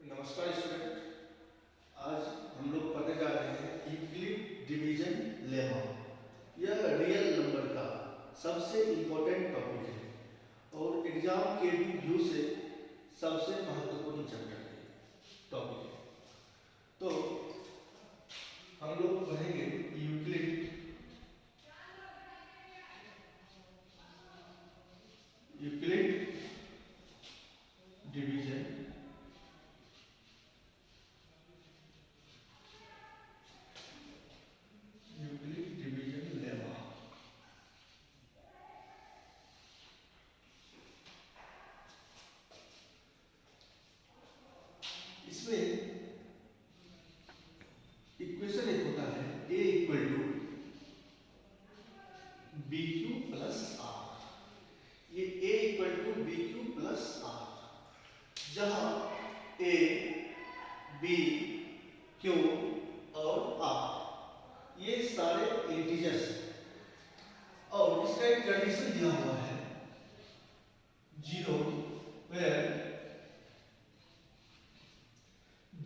नमस्कार स्टूडेंट। आज हम लोग पढ़ने जा रहे हैं यूक्लिड डिवीजन लेमा। यह रियल नंबर का सबसे इम्पोर्टेंट टॉपिक है और एग्जाम के व्यू से सबसे महत्वपूर्ण चैप्टर टॉपिक है। तो हम लोग पढ़ेंगे यूक्लिड डिवीजन लेमा। इसमें इक्वेशन एक होता है a equal to B Q plus are. ये a equal to B Q plus R, जहां a, b, q और r ये सारे इंटीजर्स हैं और इसका एक कंडीशन दिया हुआ है 0 where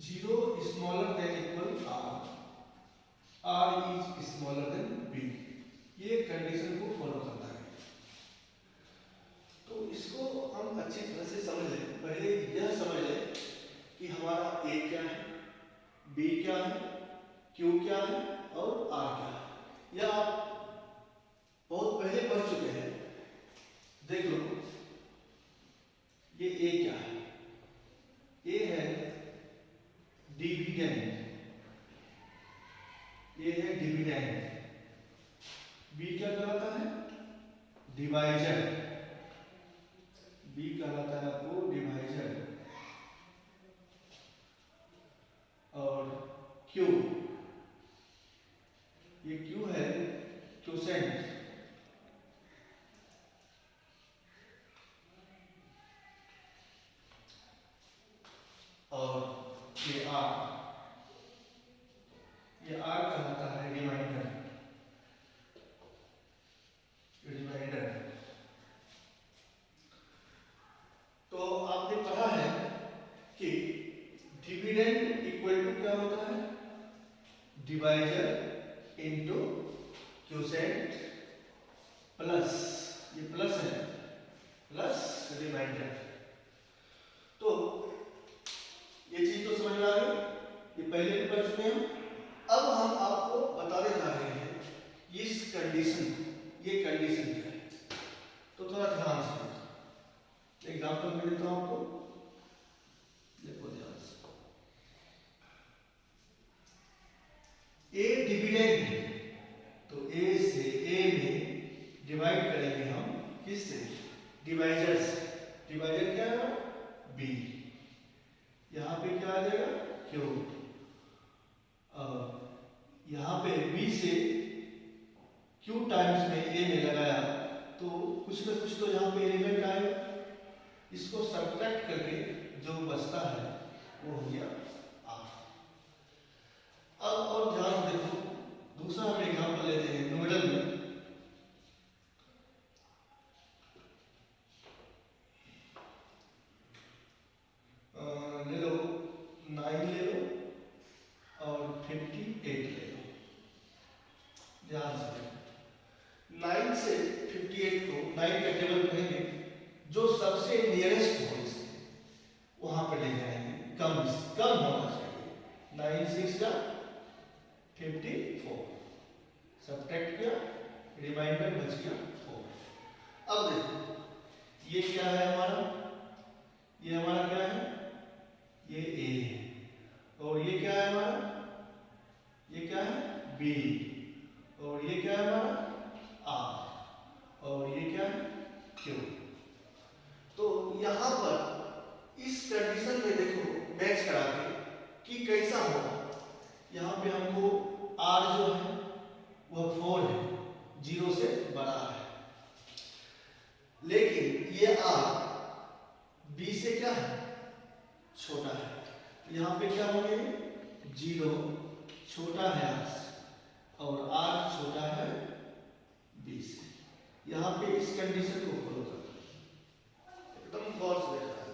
0 smaller than equal r is smaller than b। ये कंडीशन को फॉलो करता है। तो इसको हम अच्छी तरह से समझ लें। पहले यह समझ लें कि हमारा a क्या है, b क्या है, q क्या है और r क्या है। यह आप बहुत पहले पढ़ चुके हैं। देख लो, ये a क्या है? a है डिविडेंड, ये है डिविडेंड। b क्या कहलाता है? डिवाइजर। b कहलाता है आपको डिवाइजर। और q, ये q है क्वोशेंट। और ये r कहलाता है रिमाइंडर। तो आपने पढ़ा है कि डिविडेंड इक्वल टू क्या होता है? डिवाइजर इनटू क्वोशेंट प्लस, ये प्लस है, प्लस रिमाइंडर। तो ये चीज तो समझ में आ गई, ये पहले भी पढ़ चुके हैं। अब हम आपको बताने जा रहे हैं इस कंडीशन, ये कंडीशन क्या है। तो थोड़ा ध्यान से एग्जाम्पल मैं देता हूं आपको, देखो ध्यान से। ए डिविडेंड है, तो ए से ए में डिवाइड करेंगे हम किससे? डिवाइजर से। डिवाइजर क्या है? बी। यहां पे क्या आ जाएगा? क्यू। यहां पे b से q टाइम्स में a में लगाया तो कुछ ना कुछ तो यहां पे एलिमेंट आएगा। इसको सब्ट्रैक्ट करके जो बचता है वो हो गया r। अब और ध्यान से देखो, दूसरा हम एग्जांपल लेते हैं नोडल में। ले लो 9 ले लो और 58 ले लो। ध्यान से 9 से 58 को 9 का टेबल कहेंगे, जो सबसे नियरेस्ट हो इसके वहां पर ले जाएंगे, कम होना चाहिए। 9 6 का 54, सब्ट्रैक्ट किया, रिमाइंडर बच गया 4। अब देखो ये क्या है हमारा? ये हमारा क्या है? ये a है। और ये क्या है हमारा? ये क्या है? b। और ये क्या है हमारा? r। और ये क्या है? q। तो यहां पर इस कंडीशन में देखो मैच करा के कि कैसा होगा। यहां पे हमको r जो है वह 4 है, 0 से बड़ा है, लेकिन ये r b से क्या है? छोटा है। यहां पे क्या होंगे? 0 छोटा है r से और r छोटा है b से। यहां पे इस कंडीशन को फॉलो करना है, एकदम गौर से देखना है।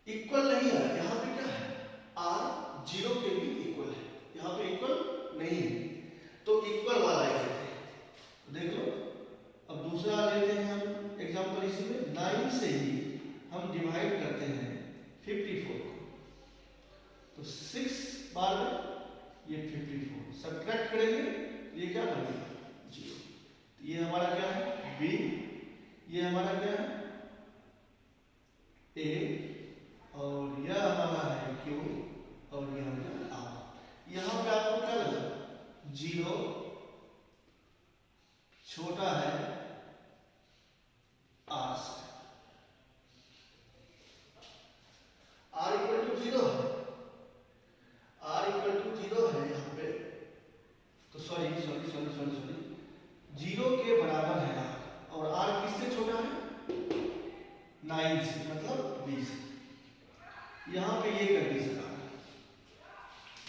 इक्वल नहीं है, यहाँ पे क्या है, आर 0 के भी इक्वल है, यहाँ पे इक्वल नहीं है, तो इक्वल वाला ही लेते हैं। देख लो, अब दूसरा लेते हैं हम एग्जांपल इसी में, 9 से ही हम डिवाइड करते हैं 54 को, तो 6 बार में ये 54, सब्ट्रैक्ट करेंगे ये क्या बनेगा 0, तो ये हमारा क्या है बी, ये हमारा क्या है ए, और यह हमारा है क्यू, और यह हमारा आर। यहाँ पे आपको क्या लगा, 0 छोटा है आर से, आर इक्वल टू 0 है, आर इक्वल टू 0 है यहाँ पे, तो सॉरी 0 के बराबर है आर, और आर किससे छोटा है 9 से, मतलब 20। यहाँ पे ये कंडीशन आ रहा है,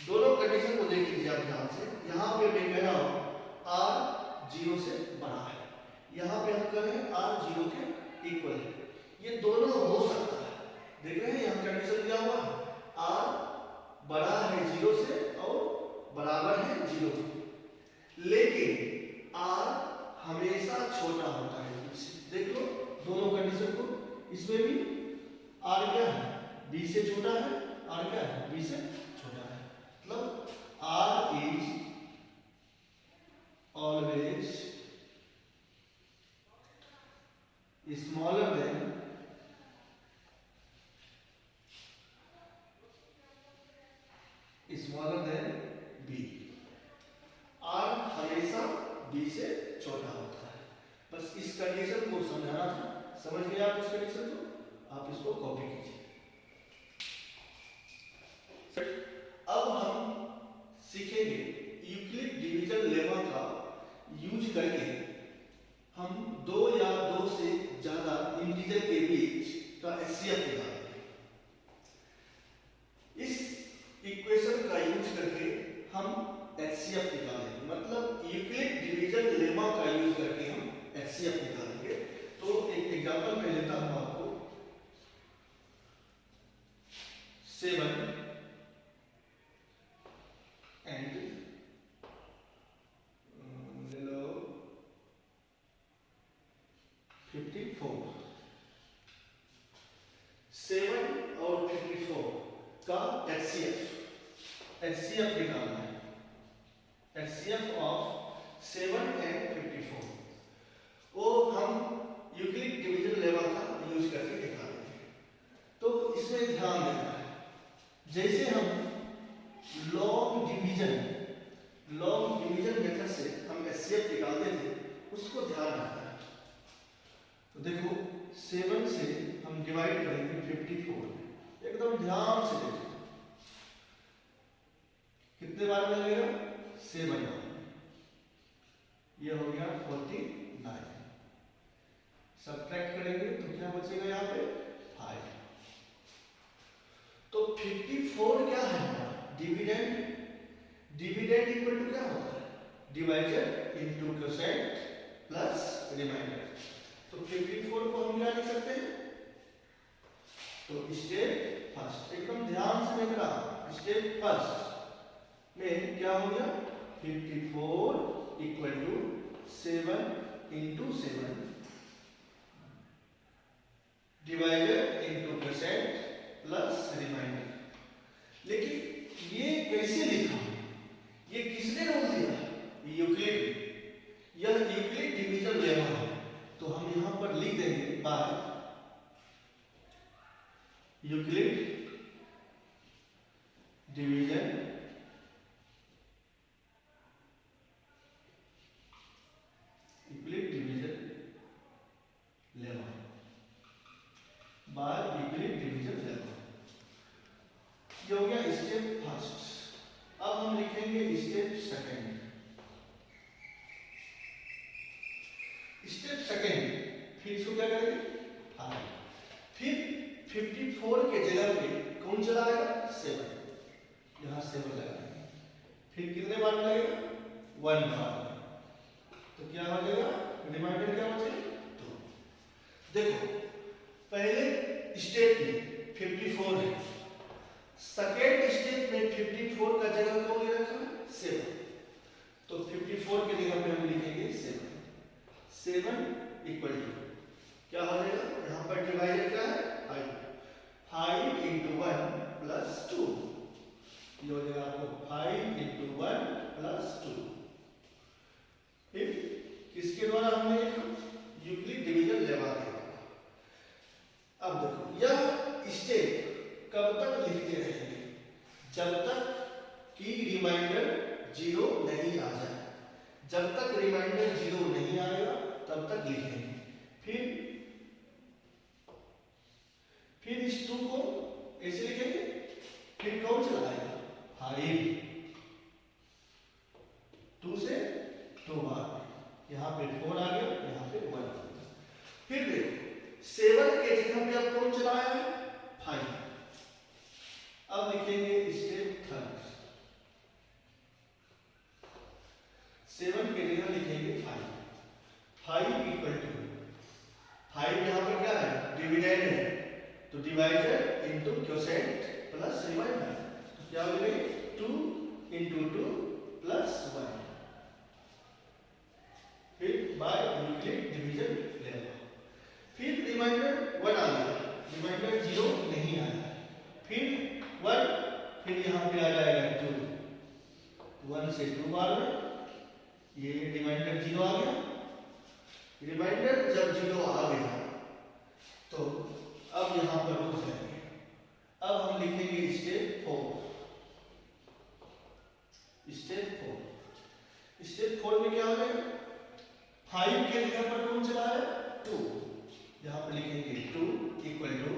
दोनों कंडीशन को देख लीजिए आप ध्यान से। यहाँ पे मैं कह रहा हूँ आर 0 से बड़ा है, यहाँ पे हम कह रहे हैं आर 0 के इक्वल है, ये दोनों हो सकता है। देख रहे हैं यहाँ कंडीशन दिया हुआ है, आर बड़ा है 0 से और बराबर है 0 के, लेकिन आर हमेशा छोटा होता है बी से। देख लो दोनों कंडीशन को, इसमें भी आर क्या है बी से छोटा है, आर क्या है बी से छोटा है, मतलब R is always smaller than B, R हमेशा बी से छोटा होता है। बस इस कंडीशन को समझाना था, समझ गए आप इस कंडीशन को, आप इसको कॉपी कीजिए। अब हम सीखेंगे यूक्लिड डिवीजन लेमा का यूज करके हम 2 या 2 से ज्यादा इंटीजर के बीच का एचसीएफ निकालेंगे। इस इक्वेशन का यूज करके हम एचसीएफ निकालेंगे, मतलब यूक्लिड डिवीजन लेमा का यूज करके हम एचसीएफ निकालेंगे। तो एक एग्जांपल मैं लेता हूं आपको, 7 एंड ले लो 54, 7 और 54 का एचसीएफ निकालना है, एचसीएफ ऑफ 7 एंड 54, वो हम यूक्लिड डिवीजन लेवल का यूज करके निकालेंगे। तो इसमें ध्यान देना है, जैसे हम लॉग डिवीजन मेथड से हम एचसीएफ निकालते थे, उसको ध्यान रखना है। तो देखो 7 से हम डिवाइड करेंगे 54, एकदम ध्यान से देखो कितने बार में लगेगा 7 बार, ये हो गया 49, सब्ट्रैक्ट करेंगे तो क्या बचेगा यहाँ पे 5। तो 54 क्या है डिविडेंड, डिविडेंड इक्वल टू क्या होता है divisor into quotient plus remainder. तो 54 को हम क्या लिख सकते हैं, तो स्टेप फर्स्ट, एकदम ध्यान से देख रहा, स्टेप फर्स्ट में क्या हो गया 54 equal to 7 into 7 divisor into percent plus remainder. लेकिन ये कैसे लिखा, ये किसने रोल दिया, यूक्लिड, यह यूक्लिड डिवीजन लेमा है, तो हम यहां पर लिख देंगे by Euclid division lemma, by Euclid division lemma. ये हो गया स्टेप फर्स्ट। अब हम लिखेंगे स्टेप सेकंड। स्टेप सेकंड फिर इसको क्या करेंगे 5, फिर 54 के जगह पे कौन चला आएगा 7, यहाँ 7 लगाएंगे, फिर कितने बार लगेगा 1 बार, तो क्या हो जाएगा रिमाइंडर क्या बचेगा 2। देखो पहले स्टेप में 54 है। सेकेंड स्टेप में 54 का जगह कौन ले रखा है? 7। तो 54 के जगह पे हम लिखेंगे 7। 7 इक्वल टू क्या हो जाएगा? यहाँ पर डिवाइडर क्या है? 5 इंटू 1 प्लस 2, ये हो जाएगा आपको 5 इंटू 1 प्लस 2। फिर किसके द्वारा हमने लिखा? यूक्लिड डिवीजन लेवा के। अब देखो यह स्टेप कब तक लिखते रहेंगे? जब तक कि रिमाइंडर 0 नहीं आ जाए। जब तक रिमाइंडर 0 नहीं आएगा तब तक लिखेंगे। फिर इस 2 को ऐसे लिखेंगे। फिर कौन चलाएगा? 5। 2 से 2 बार, यहाँ पे 4 आ गया, यहाँ पे 1 आ गया। फिर देखो 7 के जगह पे अब कौन चलाया है? 5। अब लिखेंगे स्टेप थर्ड। 7 के जगह लिखेंगे 5। 5 इक्वल टू 5 यहाँ पर क्या है? डिविडेंड है, तो divider into quotient plus remainder, तो क्या हो गई? 2 इंटू 2 प्लस 1। फिर बाय यूक्लिड डिवीजन लेवा। फिर रिमाइंडर 1 आ गया, रिमाइंडर 0 नहीं आया। फिर 1, फिर यहाँ पे आ जाएगा 2। 1 से 2 बार में ये रिमाइंडर 0 आ गया। रिमाइंडर जब 0 आ गया तो अब यहाँ पर रुक जाएंगे। अब हम लिखेंगे स्टेप 4। स्टेप 4। स्टेप 4 में क्या हो जाएगा? 5 के जगह पर कौन चला है? 2। यहाँ पर लिखेंगे 2 equal to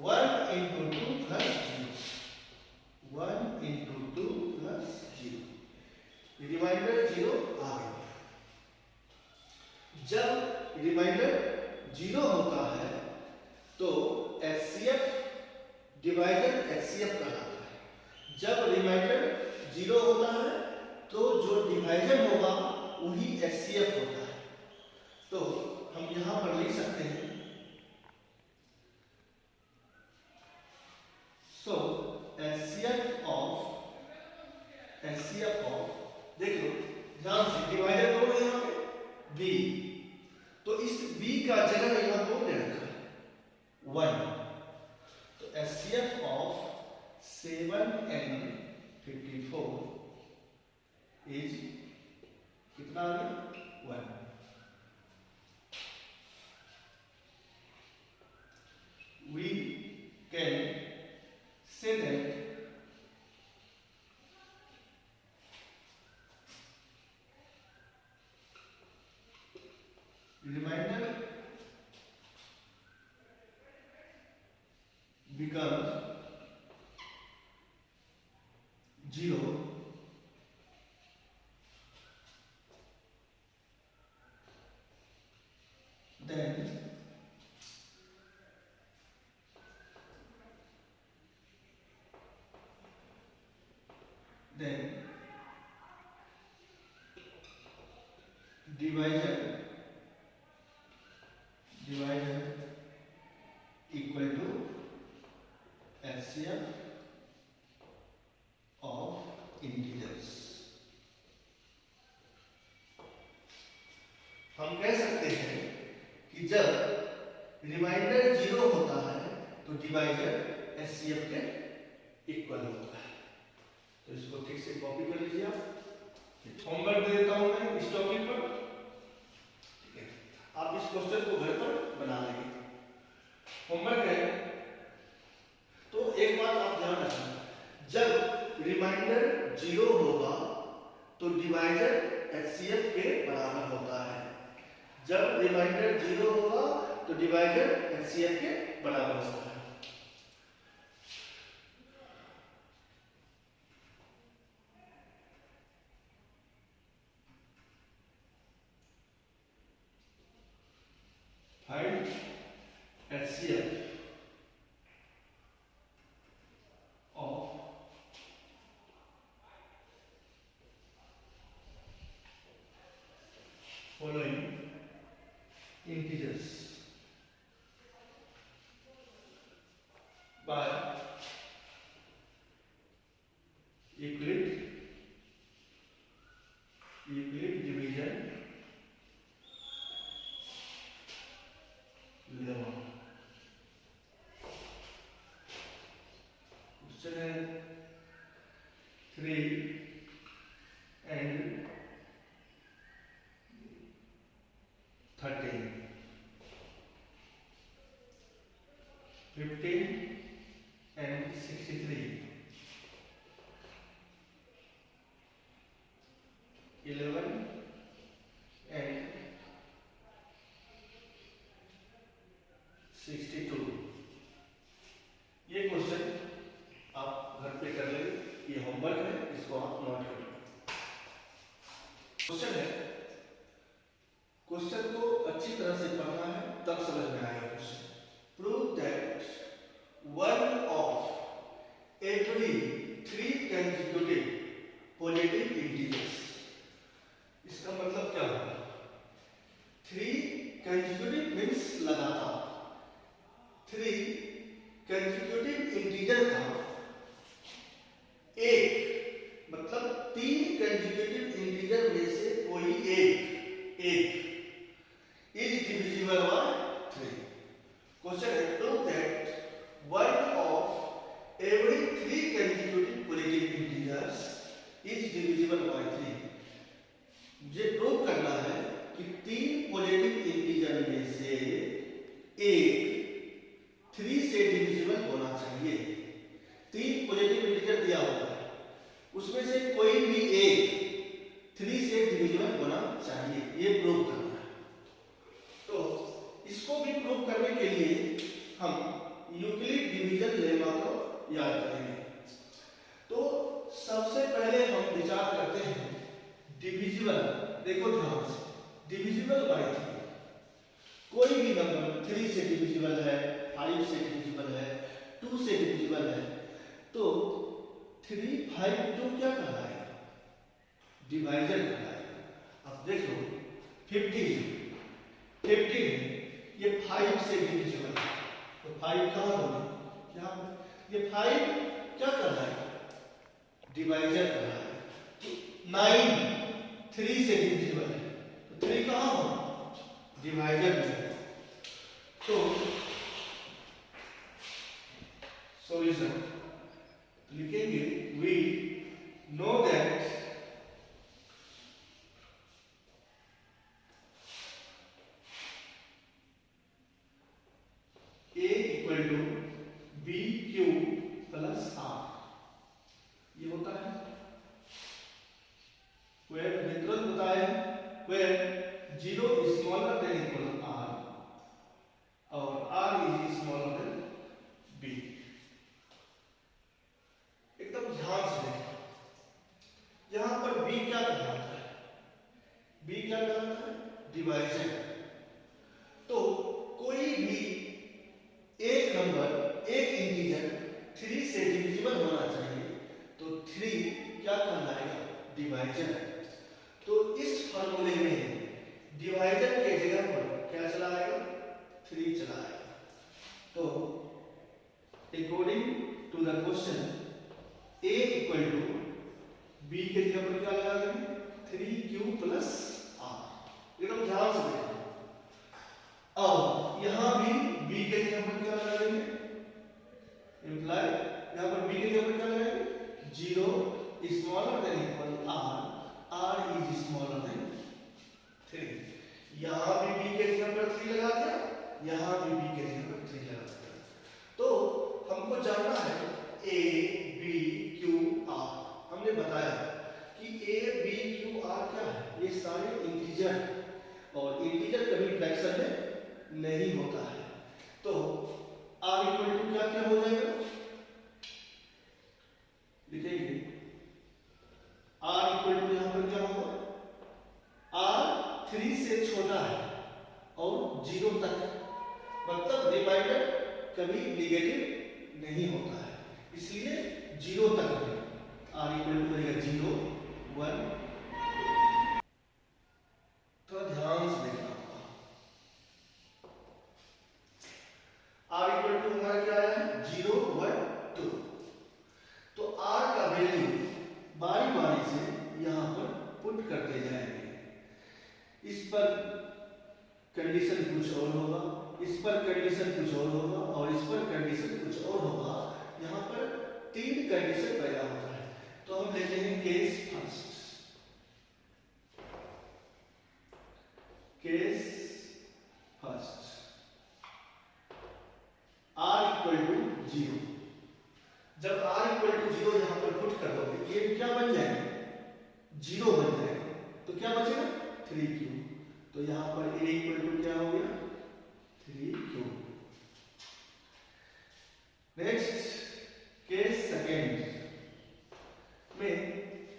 1 into 2 plus 0। 1 into 2 plus 0। Remainder 0 आ गया। जब रिमाइंडर 0 होता है तो HCF डिवाइडर HCF कहलाता है। जब रिमाइंडर 0 होता है तो जो डिवाइजर होगा वही HCF होता है। तो हम यहां पर लिख सकते हैं, सो HCF ऑफ देख लो ध्यान से, डिवाइडर कौन है यहाँ पे? B। तो इस B का जगह यहाँ कौन ले रखा है? 1। तो HCF ऑफ 7 and 54 इज कितना आ गया? 1। We can say that remainder becomes 0 then divisor equal to HCF of integers। हम कह सकते हैं कि जब रिमाइंडर 0 होता है तो डिवाइजर HCF के इक्वल होता है। तो इसको ठीक से कॉपी कर लीजिए आप। होमवर्क दे देता हूं मैं इस टॉपिक पर, ठीक है? आप इस क्वेश्चन को घर पर बना लेंगे। होमवर्क है तो एक बात आप ध्यान रखना, जब रिमाइंडर 0 होगा तो डिवाइजर HCF के बराबर होता है। जब रिमाइंडर 0 होगा तो डिवाइजर HCF के बराबर होता है। Find HCF of following integers by Euclid division lemma. Question है 3 and 13, 15 and 63, 11 and 62। ये क्वेश्चन आप घर पे कर लेंगे, ये होमवर्क है, इसको आप नोट कर लें। क्वेश्चन है, क्वेश्चन को अच्छी तरह से पढ़ना है तब समझ में आएगा question. Prove that one of every 3 consecutive positive integers. इसका मतलब क्या होगा? 3 कंसेक्यूटिव मीन्स लगातार, 3 कंसेक्यूटिव इंटीजर का एक, मतलब 3 कंसेक्यूटिव इंटीजर में से कोई एक is divisible by 3। Question is prove that one of every 3 consecutive positive integers is divisible by 3। मुझे प्रूव करना है कि 3 पॉजिटिव इंटीजर में से एक 3 से डिविजिबल होना चाहिए। 3 पॉजिटिव इंटीजर दिया हुआ है, उसमें से कोई भी एक 3 से डिविजिबल होना चाहिए, ये प्रूव करना है। तो इसको भी प्रूव करने के लिए हम यूक्लिड डिवीजन लेमा को याद करेंगे। तो सबसे पहले हम विचार करते हैं डिविजिबल। देखो ध्यान से, डिविजिबल बाय 3, कोई भी नंबर 3 से डिविजिबल है, 5 से डिविजिबल है, 2 से डिविजिबल है, तो 3, 5 तो क्या कहलाएगा? डिवाइजर कहलाएगा। अब देख लो 15 ये 5 से डिविजिबल है, तो 5 कहाँ होगा? क्या ये 5 क्या कर रहा है? डिवाइजर कर रहा है। 9 3 से डिविजिबल है, तो 3 कहाँ होगा? डिवाइजर में। तो सॉल्यूशन लिखेंगे, we know that A equal to B Q plus are, ये होता है where नेचुरल बताया है, where 0 is smaller than equal to r और r is smaller than b। एकदम ध्यान से देखो, यहां पर b क्या कहलाता है? b क्या कहलाता है? डिवाइजर। तो कोई भी एक नंबर, एक इंटीजर 3 से डिविजिबल होना चाहिए, तो 3 क्या कहलाएगा? डिवाइजर। तो इस फार्मूले में डिवाइजर के जगह पर क्या चला आएगा? 3 चला आएगा। तो according to the question a equal to b के जगह पर क्या लगा देंगे? 3q plus r। एकदम ध्यान से देखो, अब यहां भी b के जगह पर क्या लगाएंगे? इंप्लाई यहां पर b के जगह पर क्या लगाएंगे? 0 smaller than equal r is smaller than 3। यहां भी b के जगह पर 3 लगा दिया, यहां भी b के जगह पर 3 लगा दिया। तो हमको जानना है a b q r। हमने बताया कि a b q r क्या है? ये सारे इंटीजर, और इंटीजर कभी फ्रैक्शन में नहीं होता है। तो r इक्वल टू क्या क्या हो जाएगा? लिखेंगे r इक्वल टू यहां पर क्या होगा? r 3 से छोटा है और 0 तक, मतलब डिवाइडर कभी नेगेटिव नहीं होता है, इसलिए 0 तक है। r इक्वल टू रहेगा 0 1। थोड़ा ध्यान से देखना, r इक्वल टू हमारा क्या है? 0 0 1 2। तो r का वैल्यू बारी बारी से यहाँ पर पुट करते जाएंगे। इस पर कंडीशन कुछ और होगा, इस पर कंडीशन कुछ और होगा और इस पर कंडीशन कुछ और होगा। यहाँ पर 3 कंडीशन पैदा होता है। तो हम लेते हैं case first. Case first r equal to 0। जब r इक्वल टू 0 यहां पर पुट कर दोगे, ये क्या बन जाएगा? 0 बन जाएगा। तो क्या बचेगा? 3q। तो यहां पर a इक्वल टू क्या हो गया? 3q। नेक्स्ट केस सेकेंड में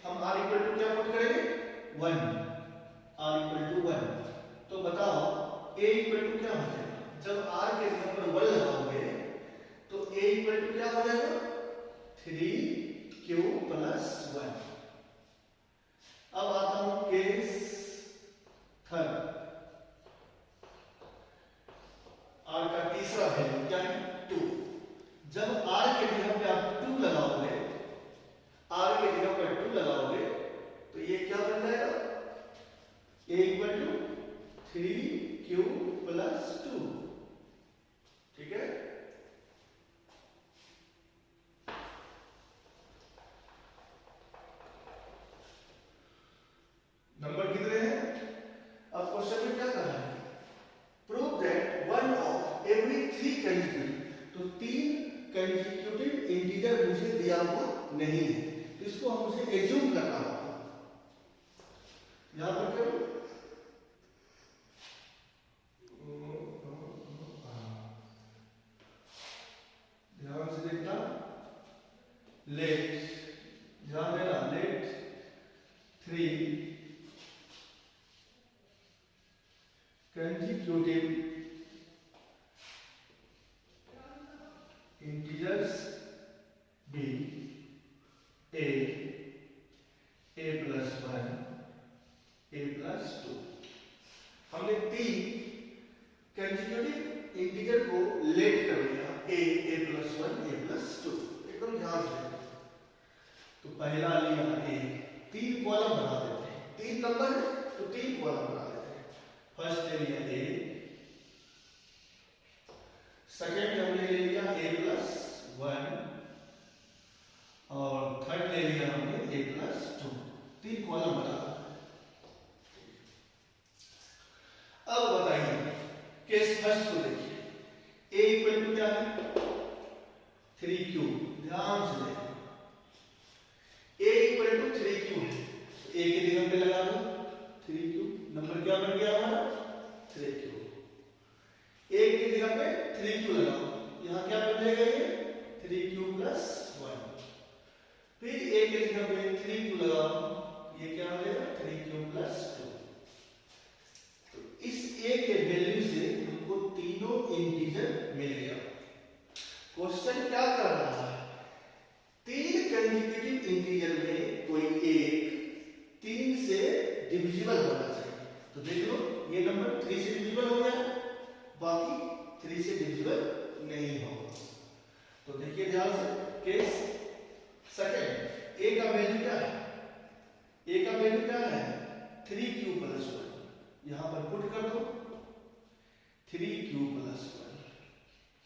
हम r इक्वल टू क्या पुट करेंगे? 1। r equal to 1। तो बताओ a इक्वल टू क्या हो जाएगा? जब r के जगह पर 1 लगाओगे तो a इक्वल टू क्या हो जाएगा? 3q plus 1। अब आता हूं केस थर्ड। r का तीसरा वैल्यू क्या है? 2। जब r के जगह पे आप 2 लगाओगे, r के जगह पर 2 लगाओगे तो ये क्या बन जाएगा? a equal to 3q plus 2। ठीक है। नंबर कितने हैं? अब क्वेश्चन में क्या करना है? Prove that one of every 3 consecutive. तो 3 कंसेक्यूटिव इंटीजर मुझे दिया हुआ नहीं है, तो इसको हम मुझे एज्यूम करना होगा। यहां पर करो, ध्यान से देखना। लेट, ध्यान देना, late 3 consecutive integers be a plus 1, a plus 2। हमने 3 consecutive इंटीजर को लेट कर लिया, a plus 1, a plus 2। एकदम ध्यान से। तो पहला लिया a, 3 कॉलम बना देते हैं। 3 नंबर है तो 3 कॉलम बना देते हैं। फर्स्ट ले लिया a, सेकेंड हमने ले लिया a प्लस 1 और थर्ड ले लिया हमने a प्लस 2। 3 कॉलम बना। अब बताइए केस फर्स्ट को देखिए। a इक्वल टू क्या है? 3q। ध्यान से देखो, a इक्वल टू 3q है, तो a के जगह पे लगा दो 3q। नंबर क्या बन गया हमारा? 3q। a की जगह पे 3q लगाओ, यहाँ क्या बन जाएगा? ये 3q प्लस 1। फिर a की जगह पे 3q लगाओ, ये क्या हो जाएगा? 3q plus 2। तो इस a के वैल्यू से हमको तीनों इंटीजर मिल गया। क्वेश्चन क्या कर रहा है? 3 कंसेक्यूटिव इंटीजर में कोई एक 3 से डिविजिबल होना चाहिए। तो देख लो, ये नंबर 3 से डिविजिबल हो गया, बाकी 3 से डिविजिबल नहीं होगा। तो देखिए ध्यान से, केस सेकंड, a का वैल्यू क्या है? a का वैल्यू क्या है? 3q plus 1। यहां पर पुट कर दो 3q प्लस 1,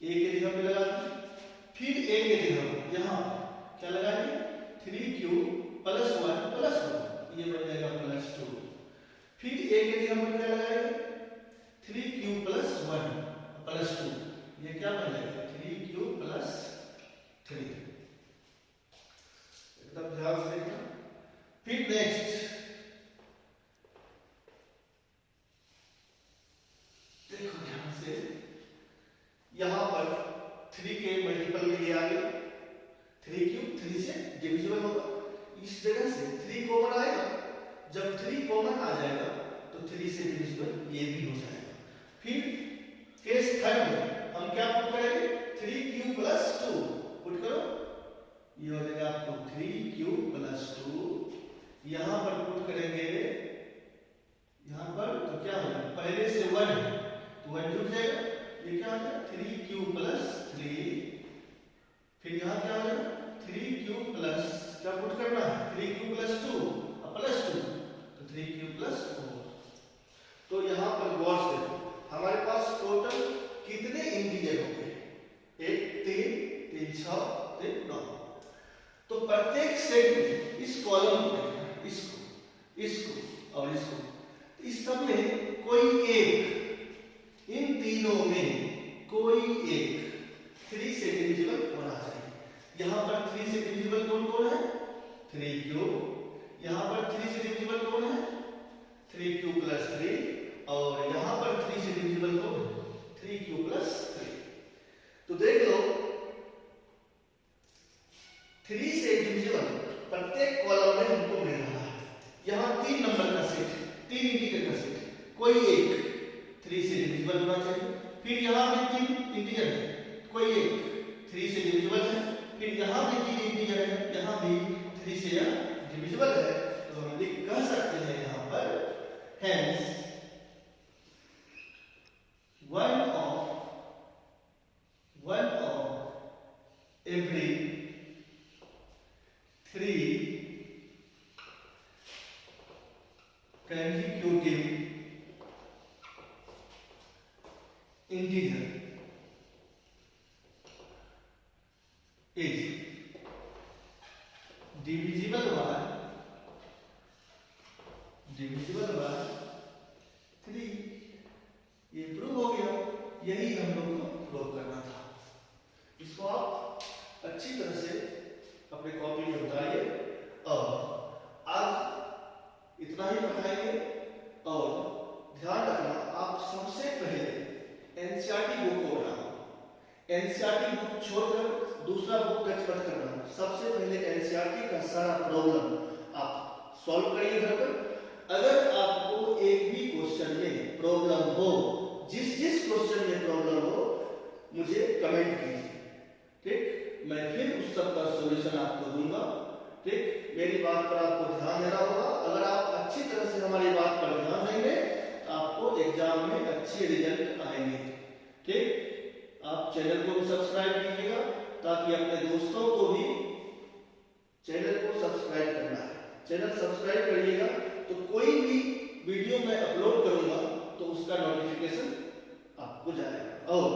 a के जगह पे लगा दो। फिर a के जगह यहां क्या लगाएंगे? 3q प्लस 1 प्लस 1, ये बन जाएगा प्लस 2। फिर a के जगह पर क्या लगाएंगे? 3q प्लस 1 प्लस 2, ये क्या बन जाएगा? 3q plus 3। एकदम ध्यान से देखना। फिर नेक्स्ट देखो ध्यान से, यहां पर 3 के मल्टीपल में ये आ गया 3q, 3 से डिविजिबल होगा। इस जगह से 3 कॉमन आएगा। जब 3 कॉमन आ जाएगा तो 3 से डिविजिबल ये भी हो जाएगा। फिर केस थर्ड में हम क्या पुट करेंगे? 3q प्लस 2 पुट करो, ये हो जाएगा आपको 3q प्लस 2। यहां पर पुट करेंगे, यहां पर तो क्या होगा? पहले से 1 है तो 1 जुड़ जाएगा, ये क्या हो जाएगा? 3q प्लस 3 सेट में इस कॉलम को देखना, इसको और इसको, इस सब में कोई एक, इन तीनों में कोई एक 3 से डिविजिबल होना चाहिए। यहाँ पर 3 से डिविजिबल कौन कौन है? 3 क्यूब। यहाँ पर 3 से डिविजिबल कौन है? 3 क्यूब प्लस 3। और यहाँ पर 3 से डिविजिबल कौन है? 3 क्यूब प्लस 3। तो देख लो 3 से डिविजिबल प्रत्येक कॉलम में हमको मिल रहा है। यहाँ 3 नंबर का सेट, 3 इंटीजर का सेट, कोई एक 3 से डिविजिबल होना चाहिए। फिर यहाँ भी 3 इंटीजर है, कोई एक 3 से डिविजिबल है। फिर यहाँ भी 3 इंटीजर है, यहाँ भी 3 से डिविजिबल है। तो हम कह सकते हैं यहाँ पर hence one of every 3 consecutive integer is divisible by 3। ये प्रूव हो गया। यही हम लोग को प्रूव करना था। इसको आप अच्छी तरह से अपने कॉपी में उतारिए और आज इतना ही पढ़ाएंगे। और ध्यान रखना, आप सबसे पहले एनसीईआरटी बुक को बनाओ। एनसीईआरटी बुक छोड़कर दूसरा बुक टच मत करना। सबसे पहले एनसीईआरटी का सारा प्रॉब्लम आप सॉल्व करिए घर पर। अगर आपको एक भी क्वेश्चन में प्रॉब्लम हो, जिस क्वेश्चन में प्रॉब्लम हो, मुझे कमेंट कीजिए, ठीक? मैं फिर उस सब का सॉल्यूशन आपको दूंगा, ठीक? मेरी बात पर आपको ध्यान देना होगा। अगर आप अच्छी तरह से हमारी बात पर ध्यान देंगे तो आपको एग्जाम में अच्छे रिजल्ट आएंगे, ठीक? आप चैनल को भी सब्सक्राइब कीजिएगा ताकि अपने दोस्तों को भी चैनल को सब्सक्राइब करना है। चैनल सब्सक्राइब करिएगा तो कोई भी वीडियो मैं अपलोड करूंगा तो उसका नोटिफिकेशन आपको जाएगा। और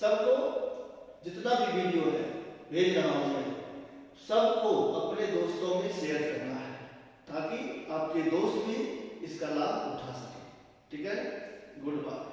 सबको जितना भी वीडियो है भेज रहा हूं मैं, सबको अपने दोस्तों में शेयर करना है ताकि आपके दोस्त भी इसका लाभ उठा सके, ठीक है? Good bye.